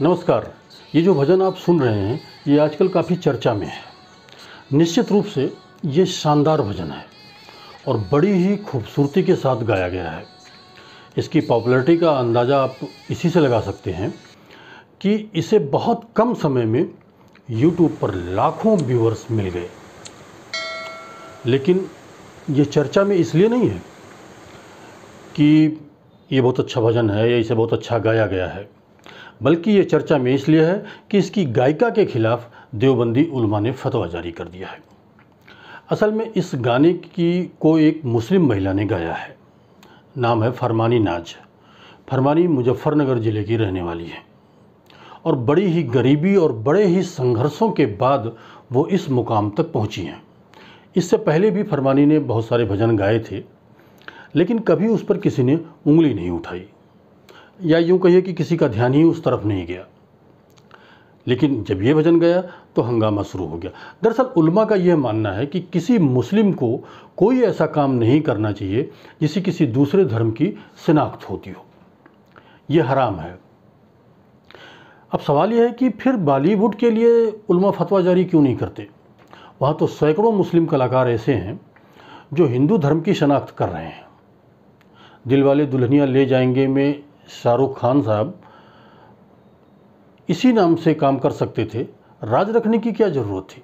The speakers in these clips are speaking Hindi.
नमस्कार। ये जो भजन आप सुन रहे हैं ये आजकल काफ़ी चर्चा में है। निश्चित रूप से ये शानदार भजन है और बड़ी ही खूबसूरती के साथ गाया गया है। इसकी पॉपुलैरिटी का अंदाज़ा आप इसी से लगा सकते हैं कि इसे बहुत कम समय में YouTube पर लाखों व्यूअर्स मिल गए। लेकिन ये चर्चा में इसलिए नहीं है कि ये बहुत अच्छा भजन है या इसे बहुत अच्छा गाया गया है, बल्कि ये चर्चा में इसलिए है कि इसकी गायिका के खिलाफ देवबंदी उलमा ने फतवा जारी कर दिया है। असल में इस गाने को एक मुस्लिम महिला ने गाया है। नाम है फरमानी नाज। फरमानी मुजफ्फरनगर ज़िले की रहने वाली है और बड़ी ही गरीबी और बड़े ही संघर्षों के बाद वो इस मुकाम तक पहुंची हैं। इससे पहले भी फरमानी ने बहुत सारे भजन गाए थे, लेकिन कभी उस पर किसी ने उंगली नहीं उठाई, या यूँ कहिए कि किसी का ध्यान ही उस तरफ नहीं गया। लेकिन जब ये भजन गया तो हंगामा शुरू हो गया। दरअसल उलमा का यह मानना है कि किसी मुस्लिम को कोई ऐसा काम नहीं करना चाहिए जिससे किसी दूसरे धर्म की शिनाख्त होती हो। ये हराम है। अब सवाल यह है कि फिर बॉलीवुड के लिए उलमा फतवा जारी क्यों नहीं करते? वहाँ तो सैकड़ों मुस्लिम कलाकार ऐसे हैं जो हिंदू धर्म की शनाख्त कर रहे हैं। दिलवाले दुल्हनिया ले जाएंगे में शाहरुख खान साहब इसी नाम से काम कर सकते थे, राज रखने की क्या ज़रूरत थी?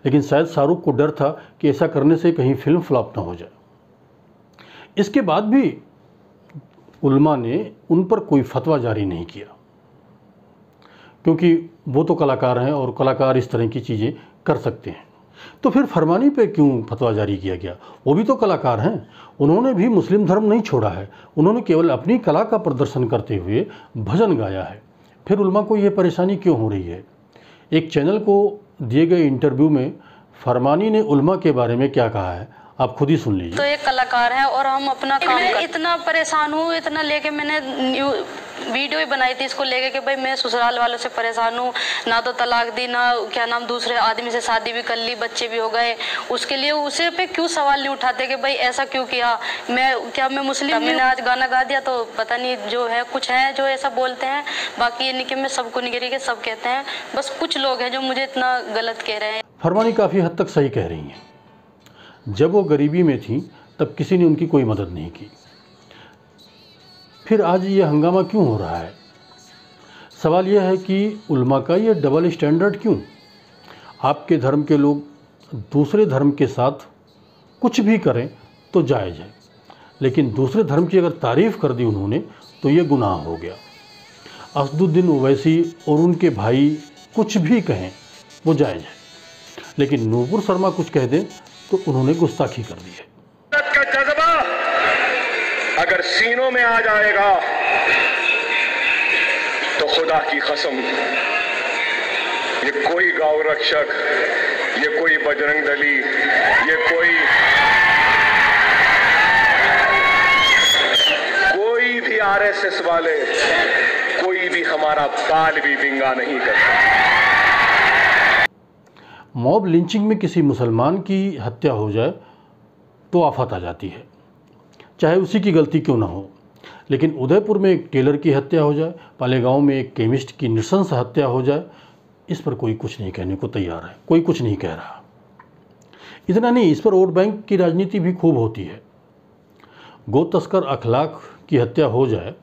लेकिन शायद शाहरुख को डर था कि ऐसा करने से कहीं फिल्म फ्लॉप ना हो जाए। इसके बाद भी उलमा ने उन पर कोई फतवा जारी नहीं किया, क्योंकि वो तो कलाकार हैं और कलाकार इस तरह की चीज़ें कर सकते हैं। तो फिर फरमानी पे क्यों फतवा जारी किया गया? वो भी तो कलाकार हैं, उन्होंने भी मुस्लिम धर्म नहीं छोड़ा है। उन्होंने केवल अपनी कला का प्रदर्शन करते हुए भजन गाया है। फिर उलमा को ये परेशानी क्यों हो रही है? एक चैनल को दिए गए इंटरव्यू में फरमानी ने उलमा के बारे में क्या कहा है, आप खुद ही सुन लीजिए। तो एक कलाकार है और हम अपना काम इतना परेशान हूँ, इतना लेके मैंने वीडियो ही बनाई थी इसको लेके कि भाई मैं ससुराल वालों से परेशान हूँ, ना तो तलाक दी, ना क्या नाम दूसरे आदमी से शादी भी कर ली, बच्चे भी हो गए। उसके लिए उसे पे क्यों सवाल नहीं उठाते कि भाई ऐसा क्यों किया? मैं मुस्लिम? मैंने आज गाना गा दिया तो पता नहीं जो है कुछ है जो ऐसा बोलते हैं। बाकी ये नहीं कि मैं सबको नहीं कह रही कि सब कहते हैं, बस कुछ लोग हैं जो मुझे इतना गलत कह रहे हैं। फरमानी काफ़ी हद तक सही कह रही हैं। जब वो गरीबी में थी तब किसी ने उनकी कोई मदद नहीं की। फिर आज ये हंगामा क्यों हो रहा है? सवाल यह है कि उलमा का ये डबल स्टैंडर्ड क्यों? आपके धर्म के लोग दूसरे धर्म के साथ कुछ भी करें तो जायज़ है, लेकिन दूसरे धर्म की अगर तारीफ़ कर दी उन्होंने तो ये गुनाह हो गया। असदुद्दीन ओवैसी और उनके भाई कुछ भी कहें वो जायज़ है, लेकिन नूपुर शर्मा कुछ कह दें तो उन्होंने गुस्ताखी कर दी है। का जज्बा अगर सीनों में आ जाएगा तो खुदा की कसम ये कोई गौ रक्षक, ये कोई बजरंग दली, ये कोई भी आरएसएस वाले, कोई भी हमारा बाल भी विंगा नहीं कर सकता। मॉब लिंचिंग में किसी मुसलमान की हत्या हो जाए तो आफत आ जाती है, चाहे उसी की गलती क्यों ना हो। लेकिन उदयपुर में एक टेलर की हत्या हो जाए, पालेगांव में एक केमिस्ट की नृशंस हत्या हो जाए, इस पर कोई कुछ नहीं कहने को तैयार है, कोई कुछ नहीं कह रहा। इतना नहीं, इस पर वोट बैंक की राजनीति भी खूब होती है। गो तस्कर अखलाक की हत्या हो जाए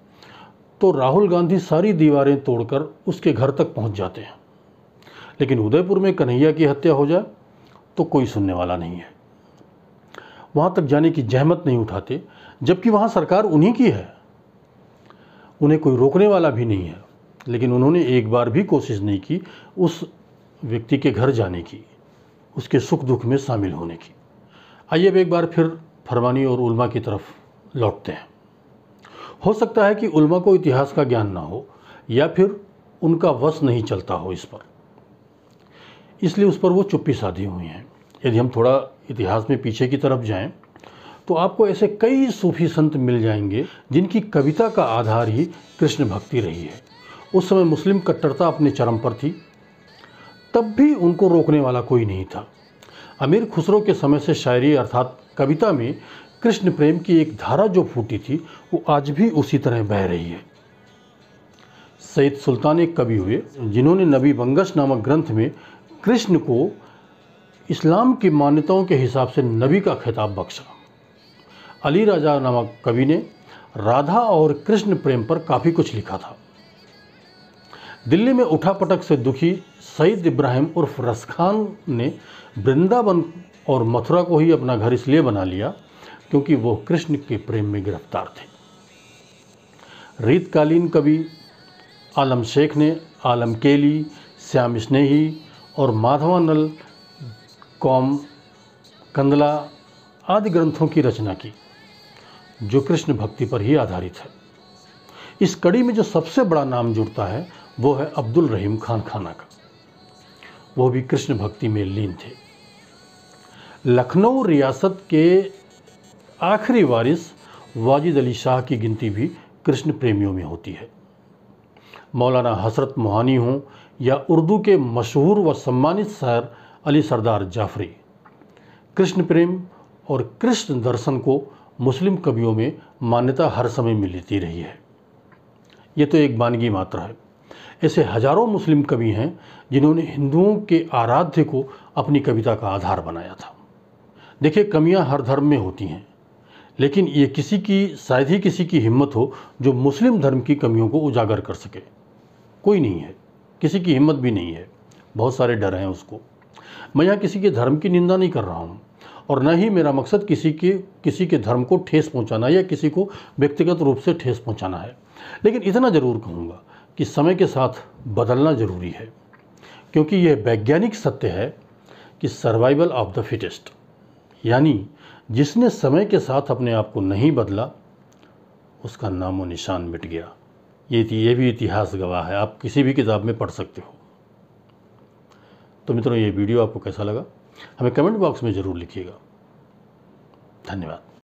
तो राहुल गांधी सारी दीवारें तोड़कर उसके घर तक पहुंच जाते हैं, लेकिन उदयपुर में कन्हैया की हत्या हो जाए तो कोई सुनने वाला नहीं है, वहाँ तक जाने की जहमत नहीं उठाते, जबकि वहाँ सरकार उन्हीं की है, उन्हें कोई रोकने वाला भी नहीं है। लेकिन उन्होंने एक बार भी कोशिश नहीं की उस व्यक्ति के घर जाने की, उसके सुख दुख में शामिल होने की। आइए अब एक बार फिर फरमानी और उलमा की तरफ लौटते हैं। हो सकता है कि उलमा को इतिहास का ज्ञान ना हो या फिर उनका वश नहीं चलता हो इस पर, इसलिए उस पर वो चुप्पी साधी हुई हैं। यदि हम थोड़ा इतिहास में पीछे की तरफ जाएं तो आपको ऐसे कई सूफी संत मिल जाएंगे जिनकी कविता का आधार ही कृष्ण भक्ति रही है। उस समय मुस्लिम कट्टरता अपने चरम पर थी, तब भी उनको रोकने वाला कोई नहीं था। अमीर खुसरो के समय से शायरी अर्थात कविता में कृष्ण प्रेम की एक धारा जो फूटी थी वो आज भी उसी तरह बह रही है। सईद सुल्तान एक कवि हुए जिन्होंने नबी बंगश नामक ग्रंथ में कृष्ण को इस्लाम की मान्यताओं के हिसाब से नबी का खिताब बख्शा। अली राजा नामक कवि ने राधा और कृष्ण प्रेम पर काफ़ी कुछ लिखा था। दिल्ली में उठापटक से दुखी सईद इब्राहिम उर्फ रसखान ने वृंदावन और मथुरा को ही अपना घर इसलिए बना लिया क्योंकि वो कृष्ण के प्रेम में गिरफ्तार थे। रीतकालीन कवि आलम शेख ने आलम केली, श्याम स्नेही और माधवानल कौम कंदला आदि ग्रंथों की रचना की जो कृष्ण भक्ति पर ही आधारित है। इस कड़ी में जो सबसे बड़ा नाम जुड़ता है वो है अब्दुल रहीम खान खाना का। वो भी कृष्ण भक्ति में लीन थे। लखनऊ रियासत के आखिरी वारिस वाजिद अली शाह की गिनती भी कृष्ण प्रेमियों में होती है। मौलाना हसरत मोहानी हों या उर्दू के मशहूर व सम्मानित शायर अली सरदार जाफरी, कृष्ण प्रेम और कृष्ण दर्शन को मुस्लिम कवियों में मान्यता हर समय मिलती रही है। ये तो एक वानगी मात्र है। ऐसे हजारों मुस्लिम कवि हैं जिन्होंने हिंदुओं के आराध्य को अपनी कविता का आधार बनाया था। देखिए, कमियां हर धर्म में होती हैं, लेकिन ये शायद ही किसी की हिम्मत हो जो मुस्लिम धर्म की कमियों को उजागर कर सके। कोई नहीं है, किसी की हिम्मत भी नहीं है, बहुत सारे डर हैं उसको। मैं यहाँ किसी के धर्म की निंदा नहीं कर रहा हूँ और न ही मेरा मकसद किसी के धर्म को ठेस पहुँचाना या किसी को व्यक्तिगत रूप से ठेस पहुँचाना है। लेकिन इतना ज़रूर कहूँगा कि समय के साथ बदलना ज़रूरी है, क्योंकि यह वैज्ञानिक सत्य है कि सर्वाइवल ऑफ द फिटेस्ट, यानी जिसने समय के साथ अपने आप को नहीं बदला उसका नामो निशान मिट गया। ये भी इतिहास गवाह है, आप किसी भी किताब में पढ़ सकते हो। तो मित्रों, ये वीडियो आपको कैसा लगा हमें कमेंट बॉक्स में ज़रूर लिखिएगा। धन्यवाद।